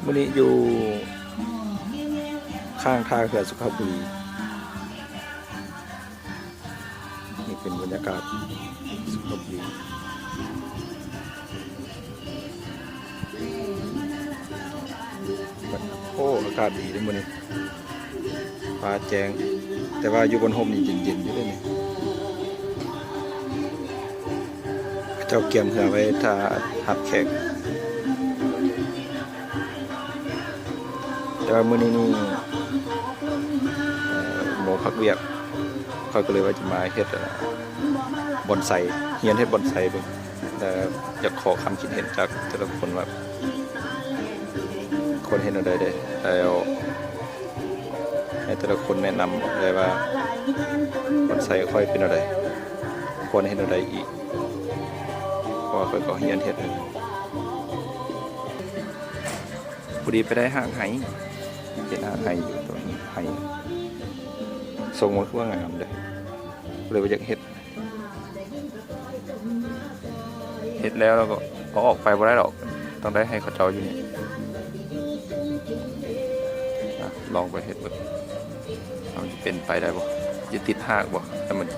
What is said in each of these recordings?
มื้อนี้อยู่ข้างท่าเรือสุขบุรีนี่เป็นบรรยากาศสุขบุรีโอ้อากาศดีเลยมื้อนี้ฟ้าแจ้งแต่ว่าอยู่บนห่มนี่เย็นๆอยู่เลยนี่เจ้าเกียมเรือไว้ถ้าหับแขกแต่ว่ามื้อนี้นี่หมพักเวียกเขาก็เลยว่าจะมาเฮ็ดบอนไซเฮียนเฮ็ดบอนไซเบิ่งแต่อยากขอคำคิดเห็นจากแต่ละคนว่าคนเห็นอะไรได้แล้วให้แต่ละคนแนะนำเลยว่าบอนไซค่อยเป็นอะไรควรเห็นอะไรอีกเพราะว่าค่อยก็เฮียนเฮ็ดพอดีไปได้หางไหเห็นหางไหอยู่ตรงนี้ไหทรงมันคือว่างามเลยว่าอยากเฮ็ดแล้วเราก็เอาออกไปบ่ได้หรอกต้องได้ให้เขาเจ้าอยู่นี่ลองไปเฮ็ดเบิ่งมันจะเป็นไปได้บ่จะติดหากบ่แต่มัน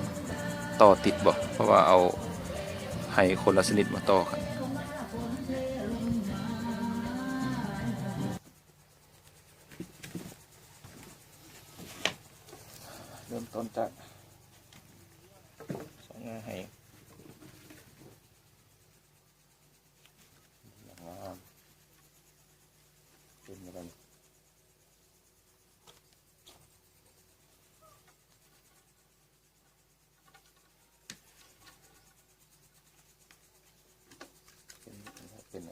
ต่อติดบ่เพราะว่าเอาให้คนละชนิดมาต่อกันเริ่มต้นจากสองงานให้เป็นอะไรเป็น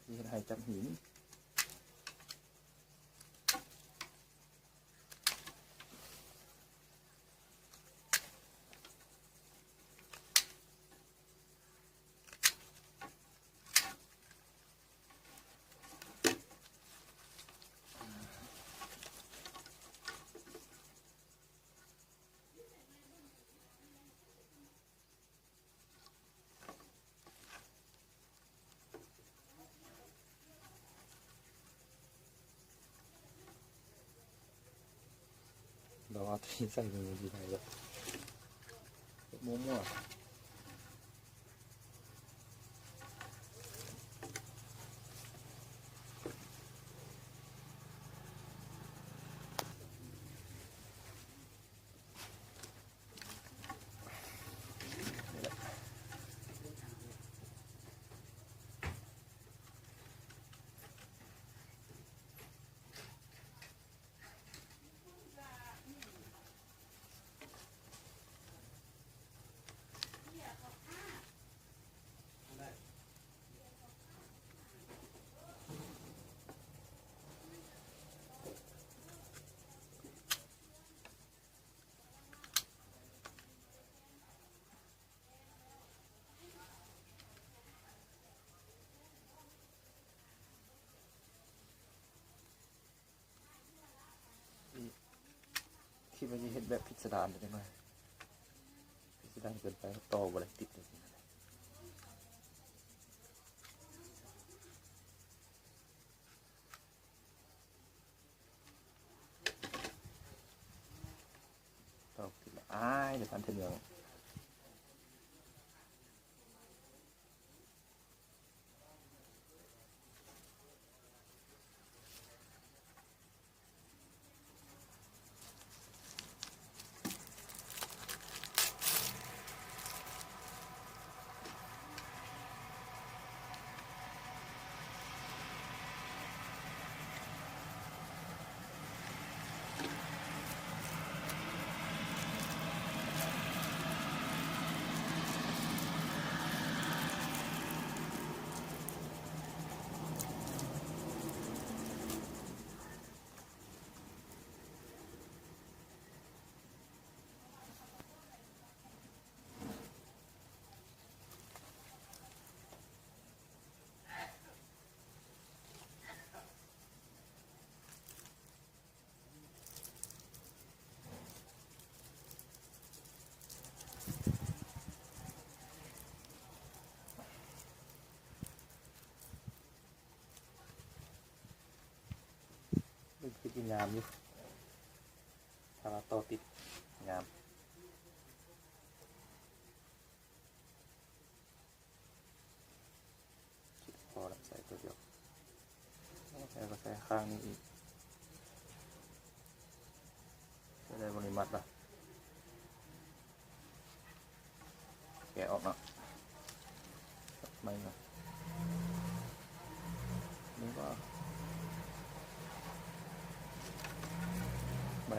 ที่ให้จับหินเราเอาที่ใส่มือดีไหมล่ะมั่วคิดว่าจะเห็นแบบพิสดารได้ไหมพิสดารเกินไปต่ออะไรติดเลยต่อติดละเดี๋ยวพันเถื่อน ที่งามอยู่ถ้าเราโตติดงามคิดพอแล้วใส่ตัวเดียวแล้วก็ใส่ข้างนี้อีกจะได้บริมัดละแกะออกเนาะไม่เนาะนี่ก็ไม่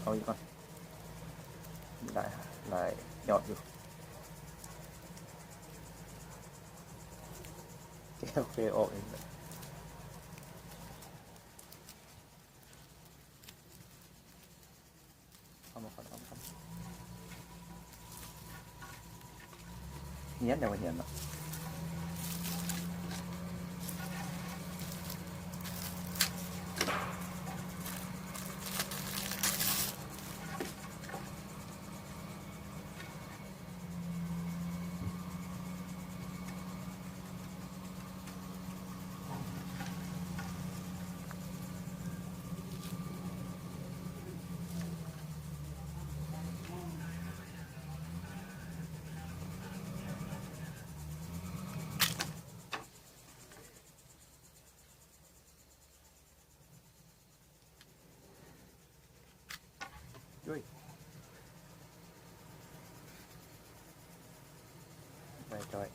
เอาอีกก่อนได้ลายหยอดอยู่แกะโอเคออกเองเลยเอามาก่อนเนียนเดี๋ยวมาเนียนเนาะด้วยไปจอย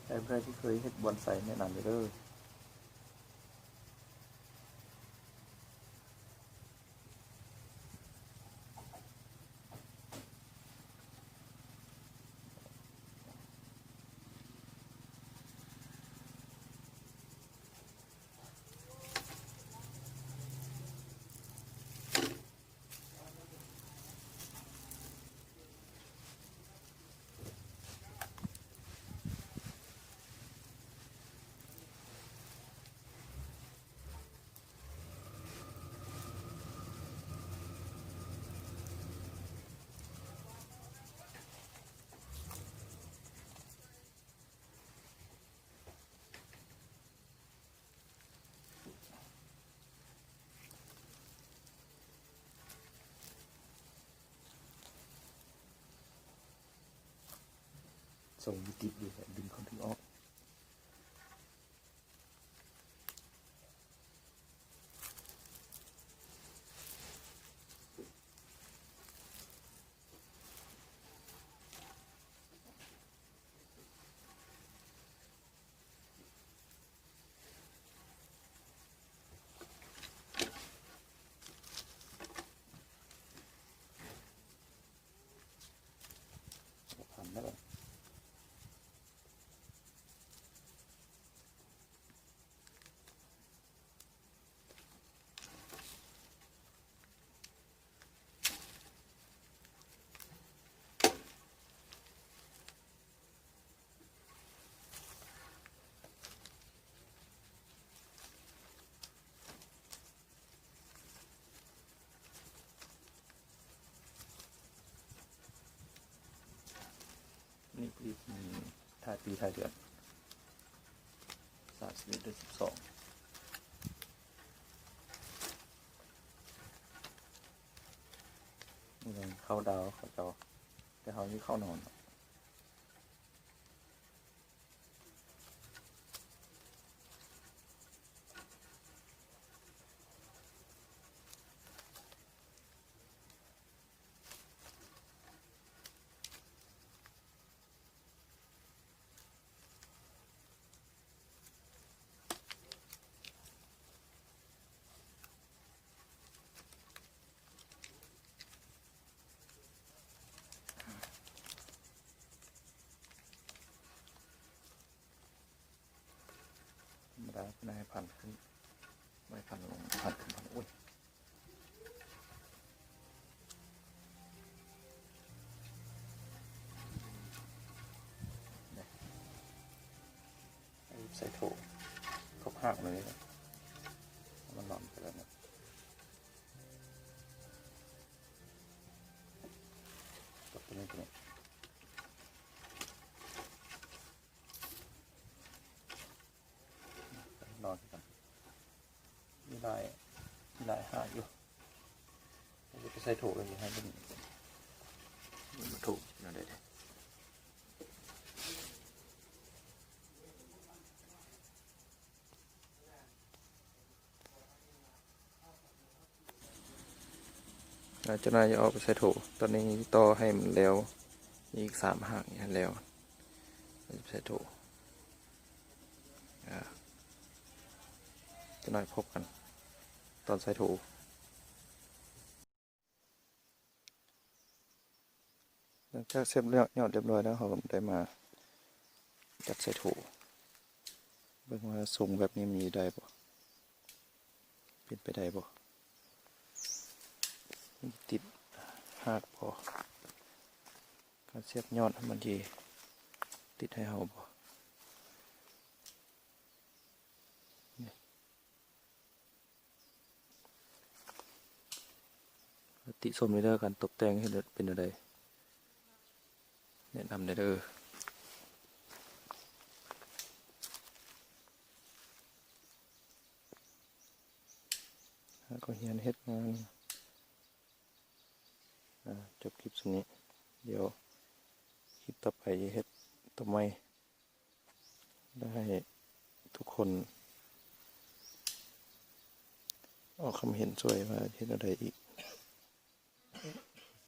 แต่เพื่อนที่เคยเฮ็ดบอนไซแนะนำเลยเด้อส่งติดอยู่ดึงคนถึงออกทำได้เลยนี่ปีถ่ายปีถ่ายเดือน31 เดือน 12นี่ไงเข้าดาวเขาจอแต่เขานี่เข้านอน นายพันขึ้นไม่พันลงพันขึ้นพันอุ้ยใส่โถเขาหักเลยนะมันหลอมไปแล้วนะตัวนี้ตัวนี้นอนกันมีลายหาอยู่เราจะใส่โถเลยให้มันถูกนั่นเลยเจ้านายจะเอาไปใส่โถตอนนี้ต่อให้มันแล้วอีก3 หางนี่แล้วใส่โถเจ้านายพบกันตอนใส่โถหลังจากเสร็จแล้วยอดเรียบร้อยแล้วเขาก็ได้มาจัดใส่โถเบิ่งว่าทรงแบบนี้มีได้บ่เป็นไปได้บ่ติดหากพอการเสียบยอดให้มันดีติดให้เฮาบ่ติชมในเรื่องการตกแต่งให้เป็นอะไรแนะนำได้เด้อก็เฮียนเฮ็ดงานจบคลิปนี้เดี๋ยวคลิปต่อไปจะเฮ็ดต่อไปได้ให้ทุกคนออกความเห็นช่วยว่าเฮ็ดอะไรอีก